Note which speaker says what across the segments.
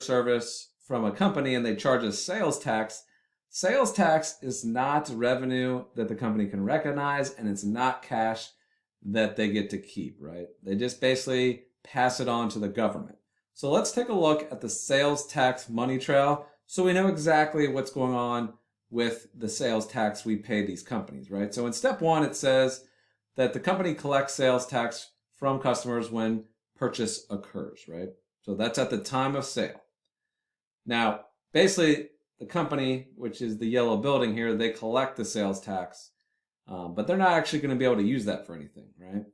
Speaker 1: service from a company and they charge us sales tax is not revenue that the company can recognize, and it's not cash that they get to keep, right? They just basically pass it on to the government. So let's take a look at the sales tax money trail so we know exactly what's going on with the sales tax we pay these companies, right? So in step 1, it says that the company collects sales tax from customers when purchase occurs, right? So that's at the time of sale. Now, basically, the company, which is the yellow building here, they collect the sales tax, but they're not actually going to be able to use that for anything, right?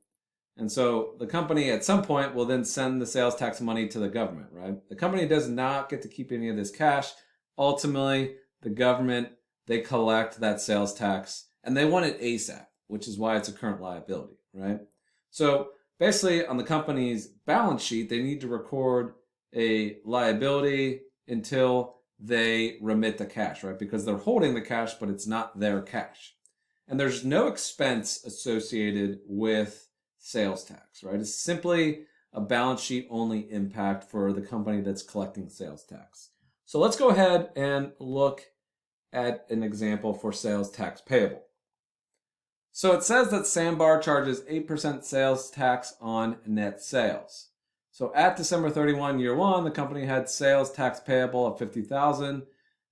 Speaker 1: And so the company at some point will then send the sales tax money to the government, right? The company does not get to keep any of this cash. Ultimately, the government, they collect that sales tax and they want it ASAP, which is why it's a current liability, right? So basically on the company's balance sheet, they need to record a liability until they remit the cash, right? Because they're holding the cash, but it's not their cash. And there's no expense associated with sales tax, right? It's simply a balance sheet only impact for the company that's collecting sales tax. So let's go ahead and look at an example for sales tax payable. So it says that Sandbar charges 8% sales tax on net sales. So at December 31, year 1, the company had sales tax payable of $50,000,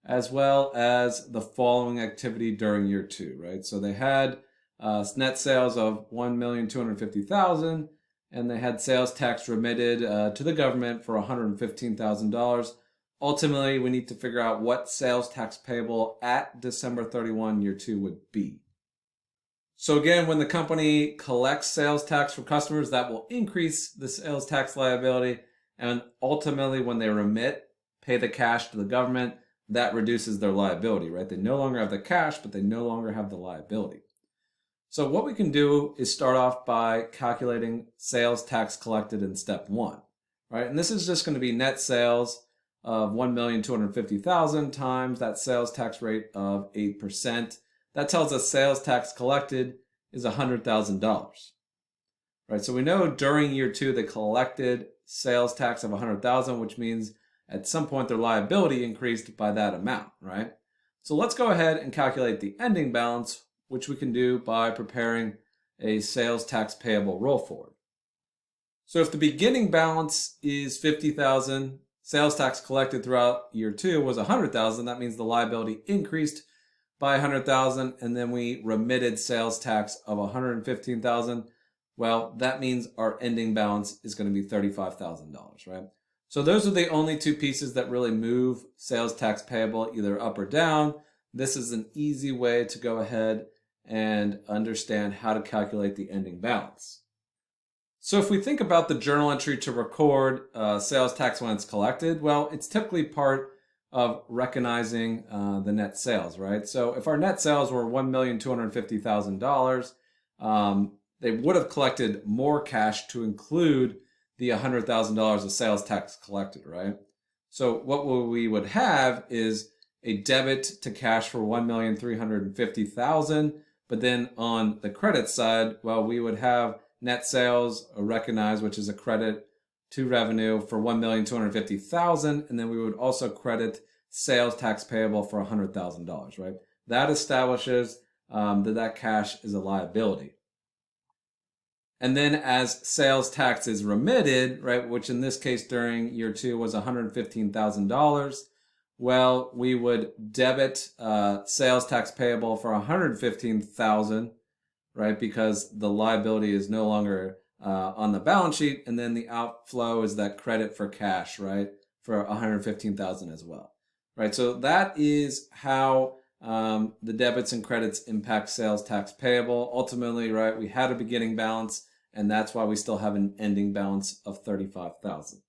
Speaker 1: as well as the following activity during year 2, right? So they had net sales of $1,250,000, and they had sales tax remitted to the government for $115,000. Ultimately, we need to figure out what sales tax payable at December 31, year 2 would be. So again, when the company collects sales tax from customers, that will increase the sales tax liability. And ultimately, when they remit, pay the cash to the government, that reduces their liability, right? They no longer have the cash, but they no longer have the liability. So what we can do is start off by calculating sales tax collected in step 1, right? And this is just going to be net sales of $1,250,000 times that sales tax rate of 8%. That tells us sales tax collected is $100,000, right? So we know during year 2 they collected sales tax of $100,000, which means at some point their liability increased by that amount, right? So let's go ahead and calculate the ending balance, which we can do by preparing a sales tax payable roll forward. So if the beginning balance is $50,000, sales tax collected throughout year 2 was $100,000, that means the liability increased by $100,000, and then we remitted sales tax of $115,000. Well, that means our ending balance is going to be $35,000, right? So those are the only 2 pieces that really move sales tax payable either up or down. This is an easy way to go ahead and understand how to calculate the ending balance. So if we think about the journal entry to record sales tax when it's collected, well, it's typically part of recognizing the net sales, right? So if our net sales were $1,250,000, they would have collected more cash to include the $100,000 of sales tax collected, right? So what we would have is a debit to cash for $1,350,000, but then on the credit side, well, we would have net sales recognized, which is a credit to revenue for $1,250,000, and then we would also credit sales tax payable for $100,000, right? That establishes that cash is a liability. And then as sales tax is remitted, right, which in this case during year 2 was $115,000, well, we would debit sales tax payable for $115,000, right, because the liability is no longer on the balance sheet, and then the outflow is that credit for cash, right, for $115,000 as well, right? So that is how the debits and credits impact sales tax payable. Ultimately, right, we had a beginning balance, and that's why we still have an ending balance of $35,000.